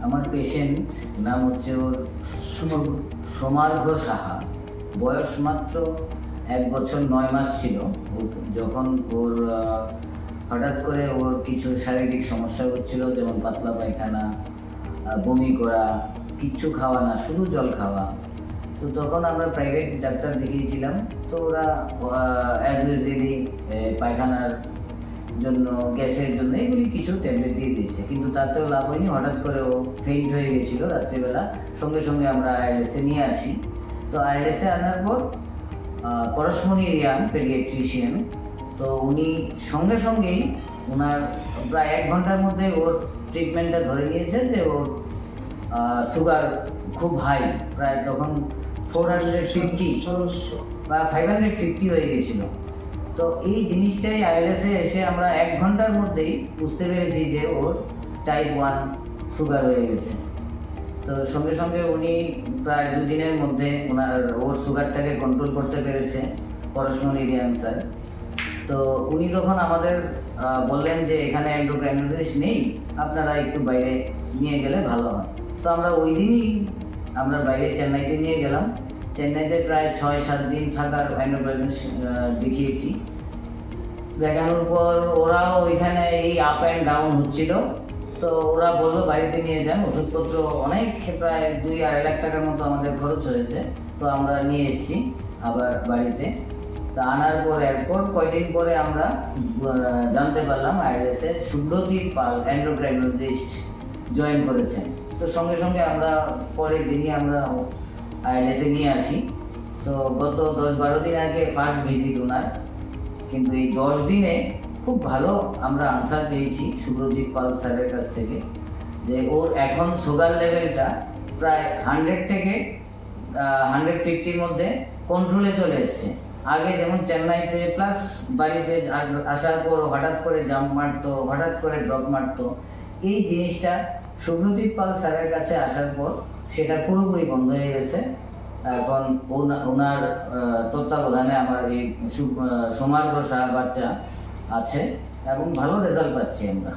আমার পেশেন্ট নাম হচ্ছে ওর সোমার্ঘ সাহা। বয়স মাত্র 1 বছর 9 মাস ছিল যখন ওর হঠাৎ করে ওর কিছু শারীরিক সমস্যা হচ্ছিল, যেমন পাতলা পায়খানা, বমি করা, কিচ্ছু খাওয়া না, শুধু জল খাওয়া। তো তখন আমরা প্রাইভেট ডাক্তার দেখিয়েছিলাম। তো ওরা অ্যাজ ইউজুয়ালি পায়খানার জন্য, গ্যাসের জন্য এগুলি কিছু ট্যাবলেট দিয়ে দিয়েছে, কিন্তু তাতেও লাভ হয়নি। হঠাৎ করে ও ফেইন্ট হয়ে গেছিল রাত্রিবেলা। সঙ্গে সঙ্গে আমরা আইএলএসে নিয়ে আসি। তো আইএলএসে আনার পর পরশমণি রিয়ান পেডিয়াট্রিশিয়ান, তো উনি সঙ্গে সঙ্গেই ওনার প্রায় 1 ঘন্টার মধ্যে ওর ট্রিটমেন্টটা ধরে নিয়েছে যে ওর সুগার খুব হাই, প্রায় তখন 450 বা 550 হয়ে গেছিল। তো এই জিনিসটাই আইএলএসে এসে আমরা 1 ঘন্টার মধ্যেই বুঝতে পেরেছি যে ওর টাইপ 1 সুগার হয়ে গেছে। তো সঙ্গে সঙ্গে উনি প্রায় 2 দিনের মধ্যে ওর সুগারটাকে কন্ট্রোল করতে পেরেছে পরশমণি রিয়ান স্যার। তো উনি তখন আমাদের বললেন যে এখানে এন্ডোক্রাইনোলজিস্ট নেই, আপনারা একটু বাইরে নিয়ে গেলে ভালো হয়। তো আমরা ওই দিনই আমরা বাইরে চেন্নাইতে নিয়ে গেলাম। চেন্নাইতে প্রায় 6-7 দিন থাকার এন্ডোক্রাইনোলজিস্ট দেখিয়েছি। দেখানোর পর ওরাও ওইখানে এই আপ অ্যান্ড ডাউন হচ্ছিল। তো ওরা বললো বাড়িতে নিয়ে যান, ওষুধপত্র অনেক, প্রায় 2-2.5 লাখ টাকার মতো আমাদের খরচ হয়েছে। তো আমরা নিয়ে এসেছি আবার বাড়িতে। তা আনার পর এরপর কয়েকদিন পরে আমরা জানতে পারলাম আইএলএসে সুব্রদীপ পাল এন্ডোক্রাইনোলজিস্ট জয়েন করেছেন। তো সঙ্গে সঙ্গে আমরা পরের দিনই আমরা আইএলএসে নিয়ে আসি। তো গত 10-12 দিন আগে ফার্স্ট ভিজিট ওনার, কিন্তু এই 10 দিনে খুব ভালো আমরা আনসার পেয়েছি সুব্রদীপ পাল স্যারের কাছ থেকে, যে ওর এখন সুগার লেভেলটা প্রায় 100 থেকে 150-র মধ্যে কন্ট্রোলে চলে এসছে। আগে যেমন চেন্নাইতে প্লাস বাড়িতে আসার পর হঠাৎ করে জাম্প মারতো, হঠাৎ করে ড্রপ মারতো, এই জিনিসটা সুব্রদীপ পাল স্যারের কাছে আসার পর সেটা পুরোপুরি বন্ধ হয়ে গেছে। এখন ওনার তত্ত্বাবধানে আমার এই সোমার্ঘ সাহা বাচ্চা আছে এবং ভালো রেজাল্ট পাচ্ছি আমরা।